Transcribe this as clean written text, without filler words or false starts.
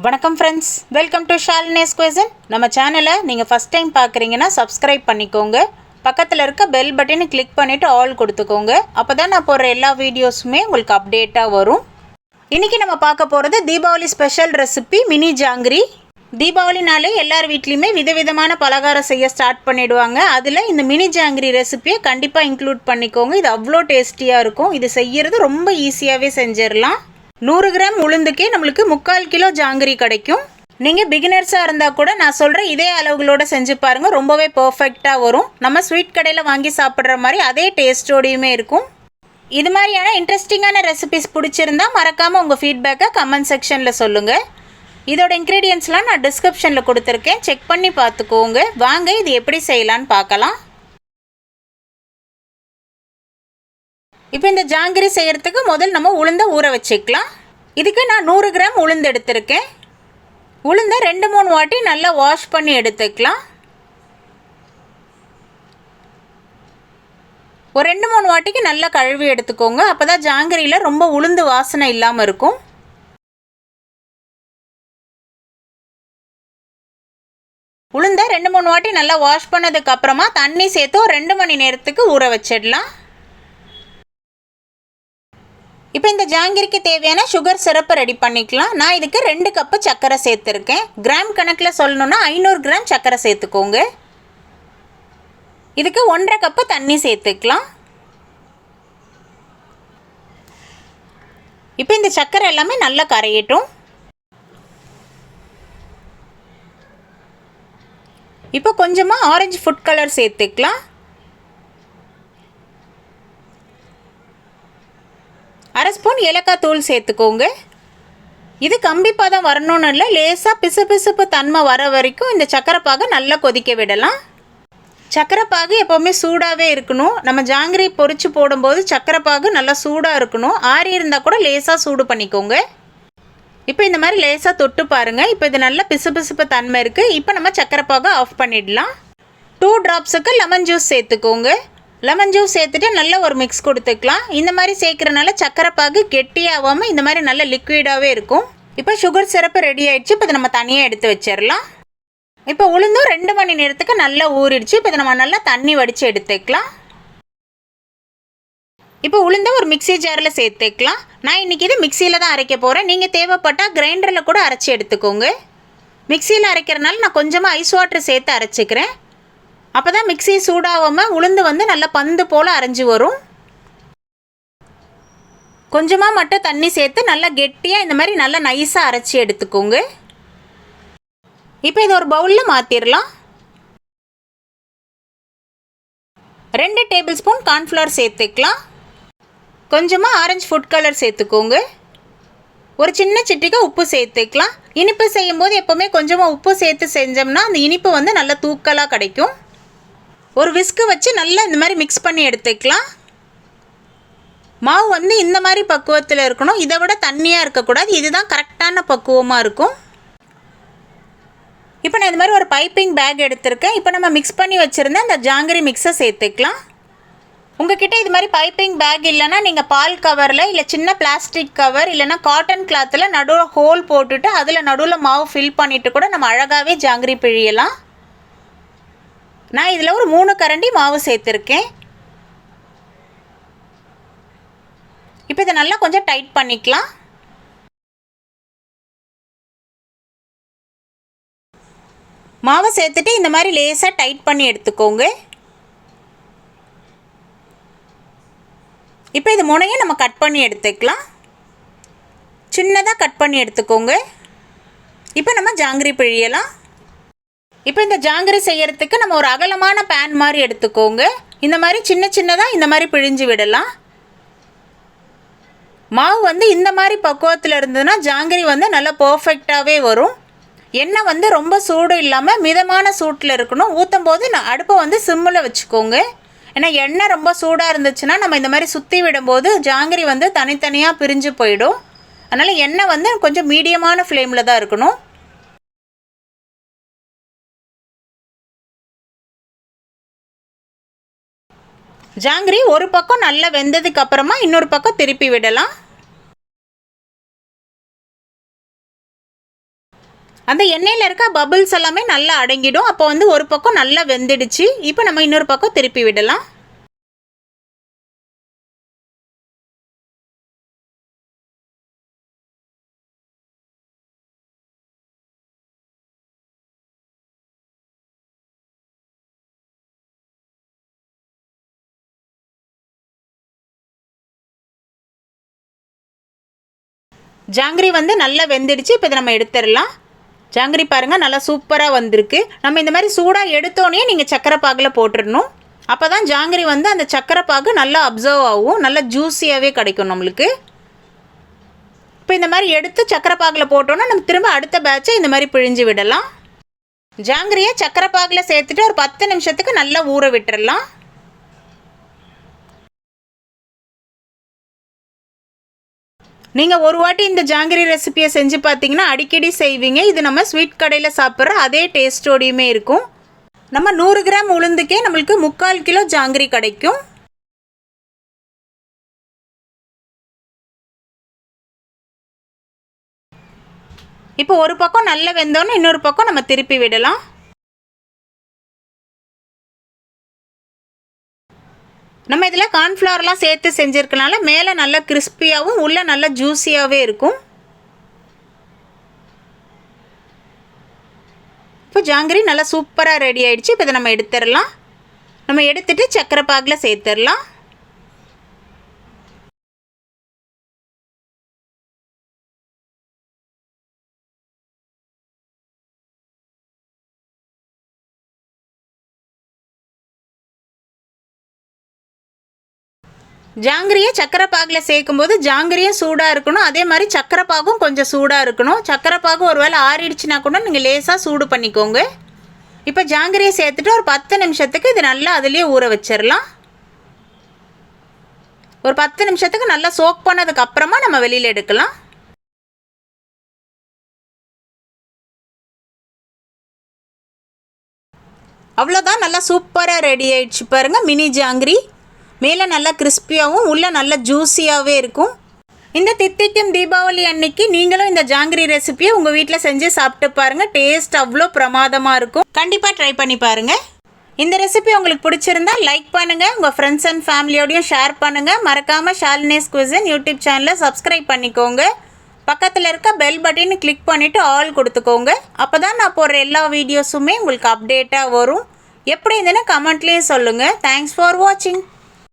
வணக்கம் friends, welcome to Shalini's குயிசன். நம்ம சேனலை நீங்கள் ஃபஸ்ட் டைம் பார்க்குறீங்கன்னா சப்ஸ்கிரைப் பண்ணிக்கோங்க. பக்கத்தில் இருக்க பெல் பட்டனை கிளிக் பண்ணிவிட்டு ஆல் கொடுத்துக்கோங்க. அப்போ தான் நான் போடுற எல்லா வீடியோஸுமே உங்களுக்கு அப்டேட்டாக வரும். இன்றைக்கி நம்ம பார்க்க போகிறது Deepavali special recipe mini jangiri. தீபாவளினாலே எல்லார் வீட்லேயுமே விதவிதமான பலகாரம் செய்ய ஸ்டார்ட் பண்ணிவிடுவாங்க. அதில் இந்த மினி ஜாங்கிரி ரெசிப்பியை கண்டிப்பாக இன்க்ளூட் பண்ணிக்கோங்க. இது அவ்வளோ டேஸ்டியாக இருக்கும். இது செய்கிறது ரொம்ப ஈஸியாகவே செஞ்சிடலாம். 100 கிராம் உளுந்துக்கே நம்மளுக்கு 3/4 கிலோ ஜாங்கிரி கிடைக்கும். நீங்கள் பிகினர்ஸாக இருந்தால் கூட நான் சொல்கிற இதே அளவுகளோடு செஞ்சு பாருங்கள், ரொம்பவே பர்ஃபெக்டாக வரும். நம்ம ஸ்வீட் கடையில் வாங்கி சாப்பிட்ற மாதிரி அதே டேஸ்ட்டோடையுமே இருக்கும். இது மாதிரியான இன்ட்ரெஸ்டிங்கான ரெசிபிஸ் பிடிச்சிருந்தா மறக்காமல் உங்கள் ஃபீட்பேக்கை கமெண்ட் செக்ஷனில் சொல்லுங்கள். இதோட இன்க்ரீடியன்ட்ஸ்லாம் நான் டிஸ்கிரிப்ஷனில் கொடுத்துருக்கேன், செக் பண்ணி பார்த்துக்கோங்க. வாங்க இது எப்படி செய்யலான்னு பார்க்கலாம். இப்போ இந்த ஜாங்கிரி செய்கிறதுக்கு முதல் நம்ம உளுந்தை ஊற வச்சுக்கலாம். இதுக்கு நான் 100 கிராம் உளுந்து எடுத்திருக்கேன். உளுந்தை 2-3 வாட்டி நல்லா வாஷ் பண்ணி எடுத்துக்கலாம். ஒரு 2-3 வாட்டிக்கு நல்லா கழுவி எடுத்துக்கோங்க. அப்போ தான் ஜாங்கிரியில் ரொம்ப உளுந்து வாசனை இல்லாமல் இருக்கும். உளுந்தை 2-3 வாட்டி நல்லா வாஷ் பண்ணதுக்கப்புறமா தண்ணி சேர்த்து ஒரு 2 மணி நேரத்துக்கு ஊற வச்சிடலாம். இப்போ இந்த ஜாங்கிரிக்கு தேவையான சுகர் சிரப்பை ரெடி பண்ணிக்கலாம். நான் இதுக்கு 2 கப்பு சர்க்கரை சேர்த்துருக்கேன். கிராம் கணக்கில் சொல்லணுன்னா 500 கிராம் சர்க்கரை சேர்த்துக்கோங்க. இதுக்கு 1.5 கப்பு தண்ணி சேர்த்துக்கலாம். இப்போ இந்த சர்க்கரை எல்லாமே நல்லா கரையட்டும். இப்போ கொஞ்சமாக ஆரஞ்சு ஃபுட் கலர் சேர்த்துக்கலாம். அரை ஸ்பூன் ஏலக்காய் தூள் சேர்த்துக்கோங்க. இது கம்பி பதம் வரணும்னு இல்லை, லேசாக பிசுபிசுப்பு தன்மை வர வரைக்கும் இந்த சக்கரைப்பாகை நல்லா கொதிக்க விடலாம். சக்கரைப்பாகு எப்போவுமே சூடாகவே இருக்கணும். நம்ம ஜாங்கிரி பொரிச்சு போடும்போது சக்கரைப்பாகு நல்லா சூடாக இருக்கணும். ஆறி இருந்தால் கூட லேசாக சூடு பண்ணிக்கோங்க. இப்போ இந்த மாதிரி லேசாக தொட்டு பாருங்கள். இப்போ இது நல்லா பிசுபிசுப்பு தன்மை இருக்குது. இப்போ நம்ம சக்கரைப்பாகை ஆஃப் பண்ணிடலாம். 2 ட்ராப்ஸுக்கு லெமன் ஜூஸ் சேர்த்துக்கோங்க. லெமன் ஜூஸ் சேர்த்துட்டு நல்லா ஒரு மிக்ஸ் கொடுத்துக்கலாம். இந்த மாதிரி சேர்க்குறனால சக்கரைப்பாகு கெட்டியாகாமல் இந்த மாதிரி நல்ல லிக்விடாகவே இருக்கும். இப்போ சுகர் சிரப்பு ரெடி ஆகிடுச்சு. இப்போ இதை நம்ம தனியாக எடுத்து வச்சிடலாம். இப்போ உளுந்தும் 2 மணி நேரத்துக்கு நல்லா ஊறிடுச்சு. இப்போ இதை நம்ம நல்லா தண்ணி வடித்து எடுத்துக்கலாம். இப்போ உளுந்த ஒரு மிக்சி ஜாரில் சேர்த்துக்கலாம். நான் இன்றைக்கி இது மிக்சியில் தான் அரைக்க போகிறேன். நீங்கள் தேவைப்பட்டால் கிரைண்டரில் கூட அரைச்சி எடுத்துக்கோங்க. மிக்சியில் அரைக்கிறனால நான் கொஞ்சமாக ஐஸ் வாட்டர் சேர்த்து அரைச்சிக்கிறேன். அப்போ தான் மிக்சி சூடாகாமல் உளுந்து நல்லா பந்து போல் அரைஞ்சி வரும். கொஞ்சமாக மட்டும் தண்ணி சேர்த்து நல்லா கெட்டியாக இந்த மாதிரி நல்லா நைஸாக அரைச்சி எடுத்துக்கோங்க. இப்போ இது ஒரு பவுலில் மாற்றிடலாம். 2 டேபிள் ஸ்பூன் கார்ன்ஃப்ளவர் சேர்த்துக்கலாம். கொஞ்சமாக ஆரஞ்சு ஃபுட் கலர் சேர்த்துக்கோங்க. ஒரு சின்ன சிட்டிக்கு உப்பு சேர்த்துக்கலாம். இனிப்பு செய்யும்போது எப்போவுமே கொஞ்சமாக உப்பு சேர்த்து செஞ்சோம்னா அந்த இனிப்பு நல்லா தூக்கலாக கிடைக்கும். ஒரு விஸ்கு வச்சு நல்லா இந்த மாதிரி மிக்ஸ் பண்ணி எடுத்துக்கலாம். மாவு இந்த மாதிரி பக்குவத்தில் இருக்கணும். இதை விட தண்ணியாக இருக்கக்கூடாது. இதுதான் கரெக்டான பக்குவமாக இருக்கும். இப்போ நான் இந்த மாதிரி ஒரு பைப்பிங் பேக் எடுத்திருக்கேன். இப்போ நம்ம மிக்ஸ் பண்ணி வச்சுருந்தேன் அந்த ஜாங்கிரி மிக்ஸை சேர்த்துக்கலாம். உங்ககிட்ட இது மாதிரி பைப்பிங் பேக் இல்லைன்னா நீங்கள் பால் கவரில் இல்லை சின்ன பிளாஸ்டிக் கவர் இல்லைனா காட்டன் கிளாத்தில் நடுவில் ஹோல் போட்டுட்டு அதில் நடுவில் மாவு ஃபில் பண்ணிவிட்டு கூட நம்ம அழகாகவே ஜாங்கிரி பிழியலாம். நான் இதில் ஒரு 3 கரண்டி மாவு சேர்த்துருக்கேன். இப்போ இதை நல்லா கொஞ்சம் டைட் பண்ணிக்கலாம். மாவை சேர்த்துட்டு இந்த மாதிரி லேசாக டைட் பண்ணி எடுத்துக்கோங்க. இப்போ இது முனையை நம்ம கட் பண்ணி எடுத்துக்கலாம். சின்னதாக கட் பண்ணி எடுத்துக்கோங்க. இப்போ நம்ம ஜாங்கிரி பிழியலாம். இப்போ இந்த ஜாங்கிரி செய்யறதுக்கு நம்ம ஒரு அகலமான பேன் மாதிரி எடுத்துக்கோங்க. இந்த மாதிரி சின்ன சின்னதாக இந்த மாதிரி பிழிஞ்சு விடலாம். மாவு இந்த மாதிரி பக்குவத்தில் இருந்ததுன்னா ஜாங்கிரி நல்லா பர்ஃபெக்டாகவே வரும். எண்ணெய் ரொம்ப சூடு இல்லாமல் மிதமான சூட்டில் இருக்கணும். ஊற்றும் போது அடுப்பை சிம்மில் வச்சுக்கோங்க. ஏன்னா எண்ணெய் ரொம்ப சூடாக இருந்துச்சுன்னா நம்ம இந்த மாதிரி சுற்றி விடும்போது ஜாங்கிரி தனித்தனியாக பிரிஞ்சு போயிடும். அதனால் எண்ணெய் கொஞ்சம் மீடியமான ஃப்ளேமில் தான் இருக்கணும். ஜாங்கிரி ஒரு பக்கம் நல்லா வெந்ததுக்கு அப்புறமா இன்னொரு பக்கம் திருப்பி விடலாம். அந்த எண்ணெயில் இருக்க பபிள்ஸ் எல்லாமே நல்லா அடங்கிடும். அப்போ வந்து ஒரு பக்கம் நல்லா வெந்துடுச்சு. இப்போ நம்ம இன்னொரு பக்கம் திருப்பி விடலாம். ஜாங்கிரி வந்து நல்லா வெந்துடுச்சு. இப்போ இதை நம்ம எடுத்துடலாம். ஜாங்கிரி பாருங்கள் நல்லா சூப்பராக வந்திருக்கு. நம்ம இந்த மாதிரி சூடாக எடுத்தோடனே நீங்கள் சக்கரை பாகில் போட்டுடணும். அப்போ தான் ஜாங்கிரி வந்து அந்த சக்கரை பாகு நல்லா அப்சர்வ் ஆகும், நல்லா ஜூஸியாகவே கிடைக்கும் நம்மளுக்கு. இப்போ இந்த மாதிரி எடுத்து சக்கரை பாகில் போட்டோன்னா நம்ம திரும்ப அடுத்த பேட்சை இந்த மாதிரி பிழிஞ்சு விடலாம். ஜாங்கிரியை சக்கரை பாகில் சேர்த்துட்டு ஒரு 10 நிமிஷத்துக்கு நல்லா ஊற விட்டுடலாம். நீங்கள் ஒரு வாட்டி இந்த ஜாங்கிரி ரெசிபியை செஞ்சு பார்த்தீங்கன்னா அடிக்கடி செய்வீங்க. இது நம்ம ஸ்வீட் கடையில் சாப்பிட்ற அதே டேஸ்ட்டோடையுமே இருக்கும். நம்ம 100 கிராம் உளுந்துக்கே நம்மளுக்கு 3/4 கிலோ ஜாங்கிரி கிடைக்கும். இப்போ ஒரு பக்கம் நல்லா வெந்தோன்னு இன்னொரு பக்கம் நம்ம திருப்பி விடலாம். நம்ம இதில் கார்ன்ஃப்ளவர்லாம் சேர்த்து செஞ்சுருக்கனால மேலே நல்லா கிறிஸ்பியாகவும் உள்ளே நல்லா ஜூஸியாகவே இருக்கும். இப்போ ஜாங்கிரி நல்லா சூப்பராக ரெடி ஆகிடுச்சு. இப்போ இதை நம்ம எடுத்துடலாம். நம்ம எடுத்துகிட்டு சக்கரை பாகில் சேர்த்துடலாம். ஜாங்கிரியை சக்கரை பாகில் சேர்க்கும்போது ஜாங்கிரியும் சூடாக இருக்கணும், அதே மாதிரி சக்கரை பாகும் கொஞ்சம் சூடாக இருக்கணும். சக்கரை பாகு ஒரு வேளை ஆறிடுச்சுன்னா கூட நீங்கள் லேசாக சூடு பண்ணிக்கோங்க. இப்போ ஜாங்கிரியை சேர்த்துட்டு ஒரு 10 நிமிஷத்துக்கு இது நல்லா அதுலேயே ஊற வச்சிடலாம். ஒரு 10 நிமிஷத்துக்கு நல்லா சோக் பண்ணதுக்கப்புறமா நம்ம வெளியில் எடுக்கலாம். அவ்வளோதான், நல்லா சூப்பராக ரெடி ஆயிடுச்சு பாருங்கள் மினி ஜாங்கிரி. மேலே நல்லா கிறிஸ்பியாகவும் உள்ளே நல்லா ஜூஸியாகவே இருக்கும். இந்த தித்திக்கும் தீபாவளி அன்னைக்கு நீங்களும் இந்த ஜாங்கிரி ரெசிபியை உங்கள் வீட்டில் செஞ்சு சாப்பிட்டு பாருங்கள். டேஸ்ட் அவ்வளோ பிரமாதமாக இருக்கும். கண்டிப்பாக ட்ரை பண்ணி பாருங்கள். இந்த ரெசிபி உங்களுக்கு பிடிச்சிருந்தா லைக் பண்ணுங்கள், உங்கள் ஃப்ரெண்ட்ஸ் அண்ட் ஃபேமிலியோடையும் ஷேர் பண்ணுங்கள். மறக்காமல் ஷாலினிஸ் குயிசன் யூடியூப் சேனலை சப்ஸ்கிரைப் பண்ணிக்கோங்க. பக்கத்தில் இருக்க பெல் பட்டனை கிளிக் பண்ணிவிட்டு ஆல் கொடுத்துக்கோங்க. அப்போ தான் நான் போடுற எல்லா வீடியோஸுமே உங்களுக்கு அப்டேட்டாக வரும். எப்படி இருந்ததுன்னு கமெண்ட்லேயும் சொல்லுங்கள். தேங்க்ஸ் ஃபார் வாட்சிங்.